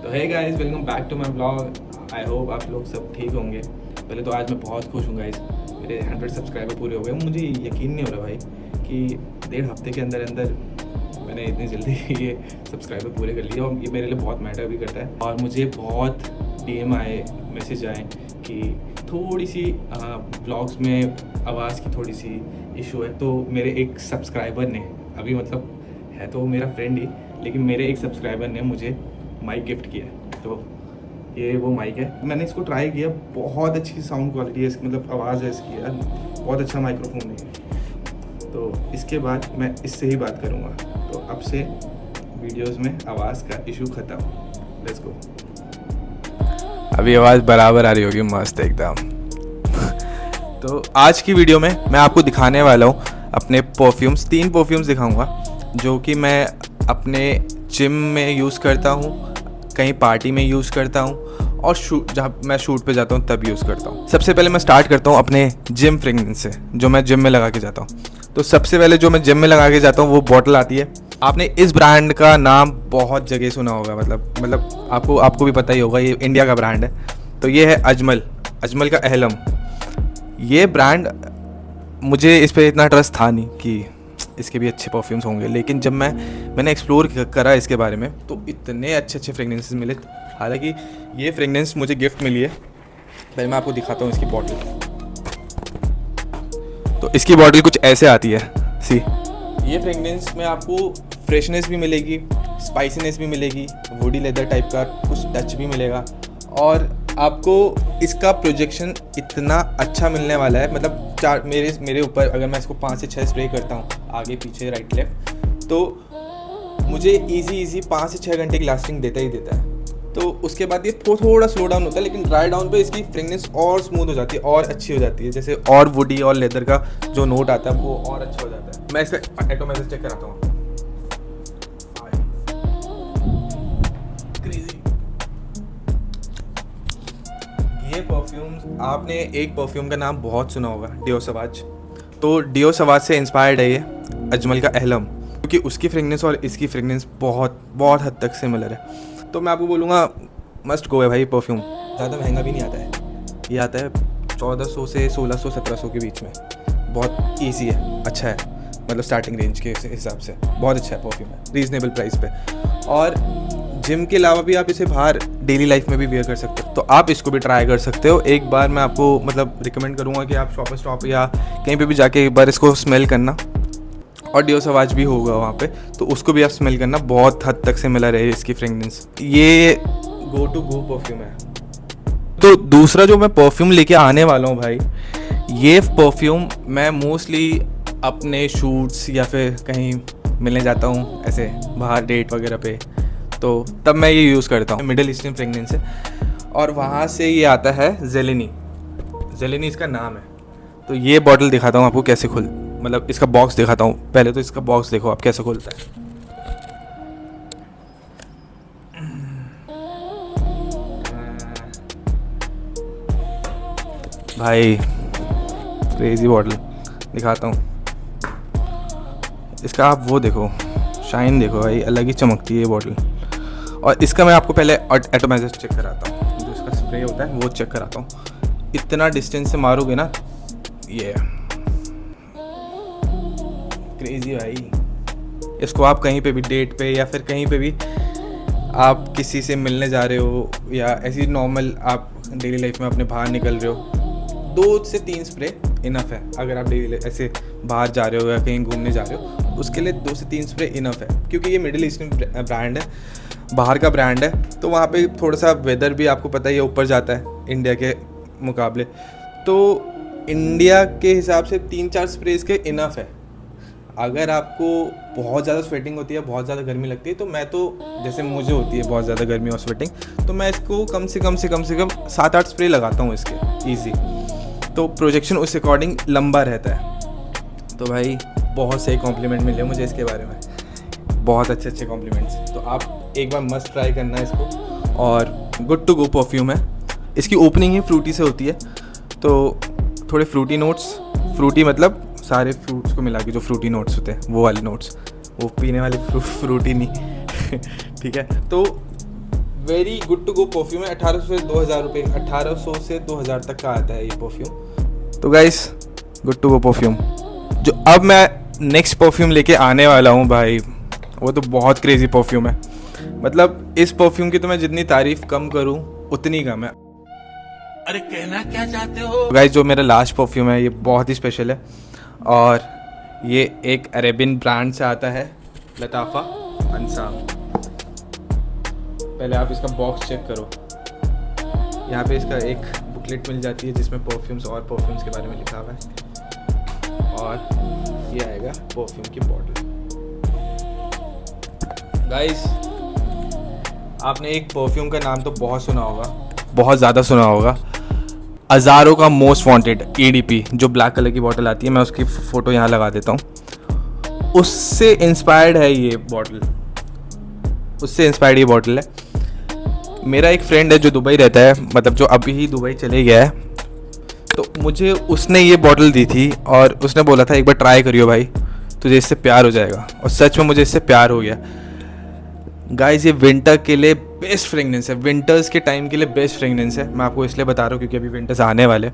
तो hey guys, welcome back to my blog. I hope आप लोग सब ठीक होंगे। पहले तो आज मैं बहुत खुश हूँ गाइस, मेरे 100 सब्सक्राइबर पूरे हो गए। मुझे यकीन नहीं हो रहा भाई कि 1.5 हफ्ते के अंदर अंदर मैंने इतनी जल्दी ये सब्सक्राइबर पूरे कर लिए, और ये मेरे लिए बहुत मैटर भी करता है। और मुझे बहुत DM आए, मैसेज आए कि थोड़ी सी ब्लॉग्स में आवाज़ की थोड़ी सी इशू है। तो मेरे एक सब्सक्राइबर ने, अभी मतलब है तो मेरा फ्रेंड ही, लेकिन मेरे एक सब्सक्राइबर ने मुझे माइक गिफ्ट किया है। तो ये वो माइक है, मैंने इसको ट्राई किया, बहुत अच्छी साउंड क्वालिटी है इसकी, मतलब आवाज़ है इसकी यार, बहुत अच्छा माइक्रोफोन है। तो इसके बाद मैं इससे ही बात करूँगा। तो अब से वीडियोस में आवाज़ का इशू ख़त्म। Let's go. अभी आवाज़ बराबर आ रही होगी, मस्त एकदम। तो आज की वीडियो में मैं आपको दिखाने वाला हूँ अपने परफ्यूम्स। 3 परफ्यूम्स दिखाऊंगा जो कि मैं अपने जिम में यूज़ करता हूँ, कहीं पार्टी में यूज़ करता हूँ, और जहाँ मैं शूट पे जाता हूँ तब यूज़ करता हूँ। सबसे पहले मैं स्टार्ट करता हूँ अपने जिम फ्रेगरेंस से, जो मैं जिम में लगा के जाता हूँ। तो सबसे पहले जो मैं जिम में लगा के जाता हूँ वो बॉटल आती है। आपने इस ब्रांड का नाम बहुत जगह सुना होगा, मतलब आपको भी पता ही होगा, ये इंडिया का ब्रांड है। तो ये है अजमल का अहलम। ये ब्रांड, मुझे इस पर इतना ट्रस्ट था नहीं कि इसके भी अच्छे परफ्यूम्स होंगे, लेकिन जब मैंने एक्सप्लोर करा इसके बारे में तो इतने अच्छे फ्रेगनेंसेस मिले। हालांकि ये फ्रेगनेंस मुझे गिफ्ट मिली है। पहले मैं आपको दिखाता हूँ इसकी बॉटल। तो इसकी बॉटल कुछ ऐसे आती है, सी। ये फ्रेगनेंस में आपको फ्रेशनेस भी मिलेगी, स्पाइसीनेस भी मिलेगी, वुडी लेदर टाइप का कुछ टच भी मिलेगा, और आपको इसका प्रोजेक्शन इतना अच्छा मिलने वाला है। मतलब मेरे ऊपर अगर मैं इसको 5 से 6 स्प्रे करता हूँ आगे पीछे राइट लेफ्ट, तो मुझे इजी 5 से 6 घंटे की लास्टिंग देता ही देता है। तो उसके बाद ये थोड़ा स्लो डाउन होता है, लेकिन ड्राई डाउन पे इसकी फ्रेगनेंस और स्मूथ हो जाती है और अच्छी हो जाती है। जैसे और वुडी और लेदर का जो नोट आता है वो और अच्छा हो जाता है। मैं इसका एटोमेसिस चेक कराता हूँ। ये परफ्यूम, आपने एक परफ्यूम का नाम बहुत सुना होगा, डियो सवाज। तो डियो सवाज से इंस्पायर्ड है ये अजमल का अहलम, क्योंकि उसकी फ्रेगनेंस और इसकी फ्रेगनेंस बहुत हद तक सिमिलर है। तो मैं आपको बोलूँगा मस्ट गो है भाई परफ्यूम। ज़्यादा महंगा भी नहीं आता है, ये आता है 1400 से 1600-1700 के बीच में। बहुत ईजी है, अच्छा है, मतलब स्टार्टिंग रेंज के हिसाब से बहुत अच्छा है परफ्यूम है, रीज़नेबल प्राइस पे। और जिम के अलावा भी आप इसे बाहर डेली लाइफ में भी वेयर कर सकते हो, तो आप इसको भी ट्राई कर सकते हो। एक बार मैं आपको मतलब रिकमेंड करूँगा कि आप शॉपर स्टॉप या कहीं पे भी जाके एक बार इसको स्मेल करना, और डियो सवाज भी होगा वहाँ पे, तो उसको भी आप स्मेल करना, बहुत हद तक सिमिलर है इसकी फ्रेगनेंस। ये गो टू गो परफ्यूम है। तो दूसरा जो मैं परफ्यूम लेके आने वाला हूँ भाई, ये परफ्यूम मैं मोस्टली अपने शूट्स या फिर कहीं मिलने जाता हूँ ऐसे बाहर डेट वगैरह पे, तो तब मैं ये यूज़ करता हूँ। मिडिल ईस्टर्न फ्रेगनेंस है, और वहाँ से ये आता है जेलेनी इसका नाम है। तो ये बॉटल दिखाता हूँ आपको कैसे मतलब इसका बॉक्स दिखाता हूँ। पहले तो इसका बॉक्स देखो आप कैसे खुलता है। भाई क्रेजी बॉटल दिखाता हूँ। इसका आप वो देखो, शाइन देखो भाई, अलग ही चमकती है ये बॉटल। और इसका मैं आपको पहले एटोमाइजर चेक कराता हूँ, जो इसका स्प्रे होता है वो चेक कराता हूँ। इतना डिस्टेंस से मारोगे ना, ये क्रेजी भाई। इसको आप कहीं पे भी डेट पे या फिर कहीं पे भी आप किसी से मिलने जा रहे हो, या ऐसी नॉर्मल आप डेली लाइफ में अपने बाहर निकल रहे हो, 2 से 3 स्प्रे इनफ है। अगर आप डेली ऐसे बाहर जा रहे हो या कहीं घूमने जा रहे हो, उसके लिए 2 से 3 स्प्रे इनफ है। क्योंकि ये मिडिल ईस्टर्न ब्रांड है, बाहर का ब्रांड है, तो वहाँ पे थोड़ा सा वेदर भी आपको पता ही है ऊपर जाता है इंडिया के मुकाबले। तो इंडिया के हिसाब से 3-4 स्प्रे इसके इनफ है। अगर आपको बहुत ज़्यादा स्वेटिंग होती है, बहुत ज़्यादा गर्मी लगती है, तो मैं तो जैसे मुझे होती है बहुत ज़्यादा गर्मी और स्वेटिंग, तो मैं इसको कम से कम 7-8 स्प्रे लगाता हूँ इसके ईजी। तो प्रोजेक्शन उस अकॉर्डिंग लंबा रहता है। तो भाई बहुत सही कॉम्प्लीमेंट मिले मुझे इसके बारे में, बहुत अच्छे कॉम्प्लीमेंट्स। तो आप एक बार मस्ट ट्राई करना इसको, और गुड टू गो परफ्यूम है। इसकी ओपनिंग ही फ्रूटी से होती है, तो थोड़े फ्रूटी नोट्स, फ्रूटी मतलब सारे फ्रूट्स को मिला के जो फ्रूटी नोट्स होते हैं वो वाले नोट्स, वो पीने वाले फ्रूटी नहीं ठीक है। तो very good to go perfume है। 1800 से 2000 रुपये, 1800 से 2000 तक का आता है ये परफ्यूम। तो guys good to go perfume. जो अब मैं नेक्स्ट परफ्यूम लेके आने वाला हूँ भाई, वो तो बहुत क्रेजी परफ्यूम है। मतलब इस परफ्यूम की तो मैं जितनी तारीफ कम करूँ उतनी कम है। अरे कहना क्या चाहते हो? गाइस जो मेरा लास्ट परफ्यूम है ये बहुत ही स्पेशल है, और ये एक अरेबियन ब्रांड से आता है, लताफ़ा अंसाम। पहले आप इसका बॉक्स चेक करो। यहाँ पे इसका एक बुकलेट मिल जाती है जिसमें परफ्यूम्स और परफ्यूम्स के बारे में लिखा हुआ है, और ये आएगा परफ्यूम की बॉटल। गाइस आपने एक परफ्यूम का नाम तो बहुत सुना होगा, बहुत ज़्यादा सुना होगा, अज़ारो का मोस्ट वांटेड EDP, जो ब्लैक कलर की बॉटल आती है। मैं उसकी फ़ोटो यहाँ लगा देता हूँ। उससे इंस्पायर्ड है ये बॉटल, उससे इंस्पायर्ड ये बॉटल है। मेरा एक फ्रेंड है जो दुबई रहता है, मतलब जो अभी ही दुबई चले गया है, तो मुझे उसने ये बॉटल दी थी और उसने बोला था एक बार ट्राई करियो भाई, तुझे इससे प्यार हो जाएगा। और सच में मुझे इससे प्यार हो गया। गाइस ये विंटर के लिए बेस्ट फ्रेगनेंस है, विंटर्स के टाइम के लिए बेस्ट फ्रेगनेंस है। मैं आपको इसलिए बता रहा हूँ क्योंकि अभी विंटर्स आने वाले।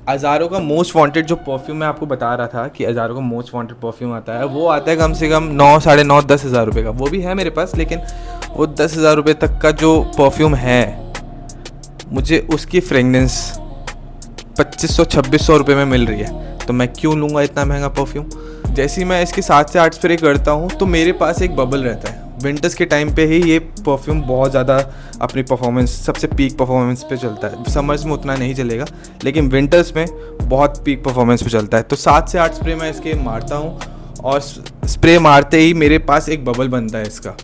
अज़ारो का मोस्ट वांटेड जो परफ्यूम मैं आपको बता रहा था कि अज़ारो का मोस्ट वांटेड परफ्यूम आता है, वो आता है कम से कम 9, 9.5, 10 हज़ार रुपये का। वो भी है मेरे पास, लेकिन वो 10 हज़ार रुपये तक का जो परफ्यूम है, मुझे उसकी फ्रेगनेंस 2500-2600 रुपये में मिल रही है। तो मैं क्यों लूँगा इतना महंगा परफ्यूम। जैसे ही मैं इसके 7 से 8 स्प्रे करता हूँ तो मेरे पास एक बबल रहता है। विंटर्स के टाइम पे ही ये परफ्यूम बहुत ज़्यादा अपनी परफॉर्मेंस, सबसे पीक परफॉर्मेंस पे चलता है। समर्स में उतना नहीं चलेगा, लेकिन विंटर्स में बहुत पीक परफॉर्मेंस पे चलता है। तो 7 से 8 स्प्रे मैं इसके मारता हूँ, और स्प्रे मारते ही मेरे पास एक बबल बनता है इसका,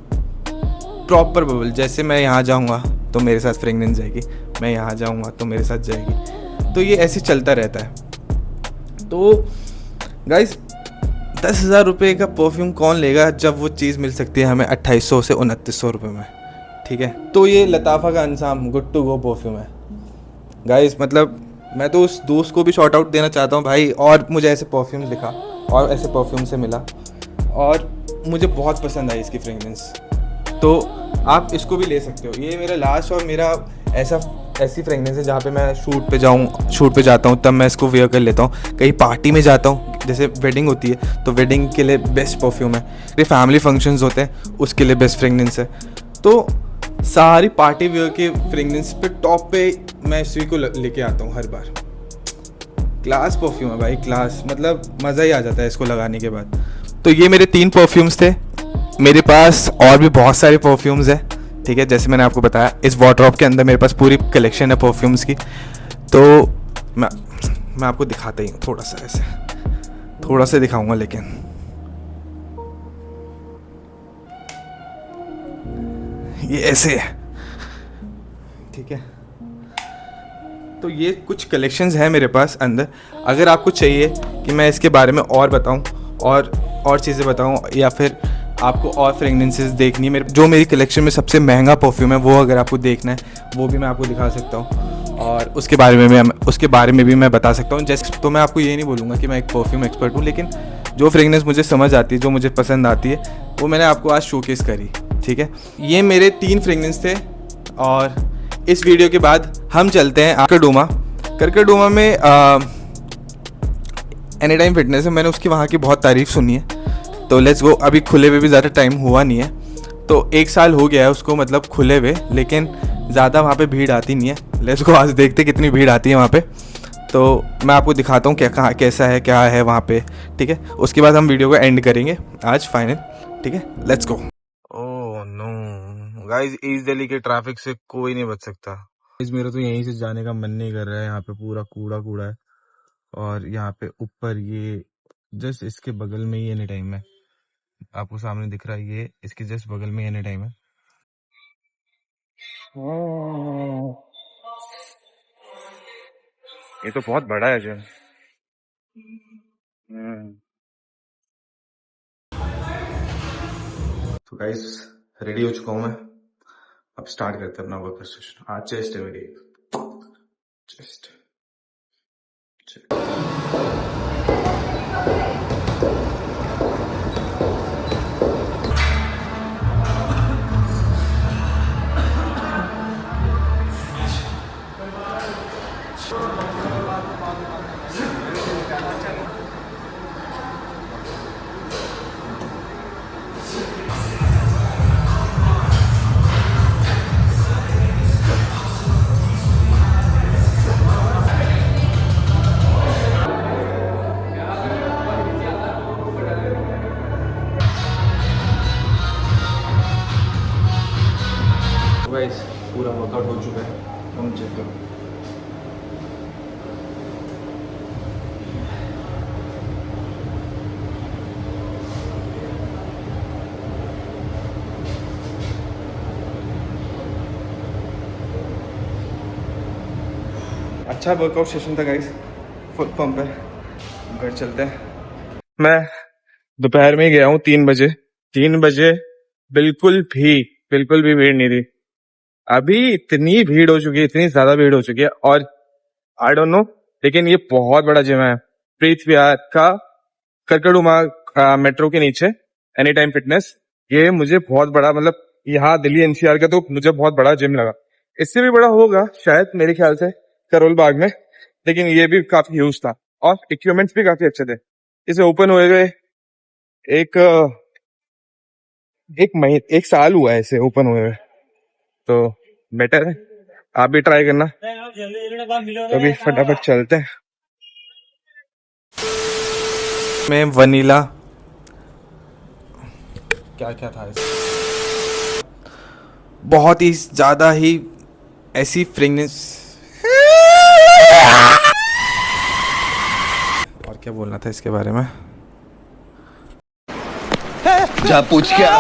प्रॉपर बबल। जैसे मैं यहाँ जाऊँगा तो मेरे साथ फ्रेगनेंस जाएगी, मैं यहाँ जाऊँगा तो मेरे साथ जाएगी। तो ये ऐसे चलता रहता है। तो गाइस 10 हज़ार रुपये का परफ्यूम कौन लेगा जब वो चीज़ मिल सकती है हमें 2800 से 2900 रुपये में, ठीक है। तो ये लताफ़ा का अंसाम गुड टू गो परफ्यूम है गाइस। मतलब मैं तो उस दोस्त को भी शॉर्ट आउट देना चाहता हूँ भाई, और मुझे ऐसे परफ्यूम दिखा और ऐसे परफ्यूम से मिला, और मुझे बहुत पसंद आई इसकी फ्रेगनेंस। तो आप इसको भी ले सकते हो। ये मेरा लास्ट और मेरा ऐसी फ्रेगनेंस है जहाँ पे मैं शूट पे जाता हूँ तब मैं इसको वेयर कर लेता हूँ। कहीं पार्टी में जाता हूँ, जैसे वेडिंग होती है तो वेडिंग के लिए बेस्ट परफ्यूम है। ये फैमिली फंक्शंस होते हैं उसके लिए बेस्ट फ्रेगनेंस है। तो सारी पार्टी वेयर के फ्रेगनेंस पे टॉप पे मैं इसी को लेके आता हूँ हर बार। क्लास परफ्यूम है भाई, क्लास। मतलब मज़ा ही आ जाता है इसको लगाने के बाद। तो ये मेरे 3 परफ्यूम्स थे। मेरे पास और भी बहुत सारे परफ्यूम्स हैं, ठीक है। जैसे मैंने आपको बताया, इस वार्डरोब के अंदर मेरे पास पूरी कलेक्शन है परफ्यूम्स की। तो मैं आपको दिखाता ही हूँ, थोड़ा सा दिखाऊंगा, लेकिन ये ऐसे है, ठीक है। तो ये कुछ कलेक्शंस हैं मेरे पास अंदर। अगर आपको चाहिए कि मैं इसके बारे में और बताऊं और चीज़ें बताऊं, या फिर आपको और फ्रेगनेंसेस देखनी है, जो मेरी कलेक्शन में सबसे महंगा परफ्यूम है, वो अगर आपको देखना है वो भी मैं आपको दिखा सकता हूँ, और उसके बारे में भी मैं बता सकता हूँ। जैसे तो मैं आपको ये नहीं बोलूँगा कि मैं एक परफ्यूम एक्सपर्ट हूँ, लेकिन जो फ्रेगनेंस मुझे समझ आती है, जो मुझे पसंद आती है, वो मैंने आपको आज शोकेस करी, ठीक है। ये मेरे 3 फ्रेगनेंस थे, और इस वीडियो के बाद हम चलते हैं करकरडूमा में एनी टाइम फिटनेस है। मैंने उसकी वहाँ की बहुत तारीफ़ सुनी है, तो लेट्स गो। अभी खुले हुए भी ज़्यादा टाइम हुआ नहीं है, तो 1 साल हो गया है उसको, मतलब खुले हुए, लेकिन ज़्यादा वहाँ पे भीड़ आती नहीं है। लेट्स गो, आज देखते कितनी भीड़ आती है वहाँ पे। तो मैं आपको दिखाता हूँ कैसा है, क्या है वहाँ पे, ठीक है। उसके बाद हम वीडियो को एंड करेंगे आज फाइनल, ठीक है। Let's go. Oh no guys, east Delhi के ट्रैफिक से कोई नहीं बच सकता। गाइस मेरा तो यहीं से जाने का मन नहीं कर रहा है। यहाँ पे पूरा कूड़ा है, और यहाँ पे ऊपर ये जस्ट इसके बगल में ही एनी टाइम है। आपको सामने दिख रहा है, ये इसके जस्ट बगल में एनी टाइम है। ये तो बहुत बड़ा है जो। तो गाइस रेडी हो चुका हूँ मैं, अब स्टार्ट करते हैं अपना वर्कआउट सेशन। आज चेस्ट है मेरी, चेस्ट। गाइस पूरा वर्कआउट हो चुका है, हम चेक करो। अच्छा वर्कआउट सेशन था गाइस, फुल पंप है। घर चलते हैं। मैं दोपहर में गया हूँ 3 बजे। 3 बजे बिल्कुल भी भीड़ नहीं थी। अभी इतनी भीड़ हो चुकी है, इतनी ज्यादा भीड़ हो चुकी है। और आई डोंट नो, लेकिन ये बहुत बड़ा जिम है, प्रीत विहार का करकड़ुमा मेट्रो के नीचे, एनी टाइम फिटनेस। ये मुझे बहुत बड़ा, मतलब यहाँ दिल्ली एनसीआर का तो मुझे बहुत बड़ा जिम लगा। इससे भी बड़ा होगा शायद मेरे ख्याल से करोल बाग में, लेकिन ये भी काफी ह्यूज था और इक्विपमेंट्स भी काफी अच्छे थे। इसे ओपन हुए हुए एक एक साल हुआ है इसे ओपन हुए हुए, तो बेटर है, आप भी ट्राई करना। तो अभी फटाफट चलते हैं। मैं वनीला क्या क्या था इसमें, बहुत ही ज्यादा ही ऐसी फ्रेगनेंस। और क्या बोलना था इसके बारे में, जा पूछ क्या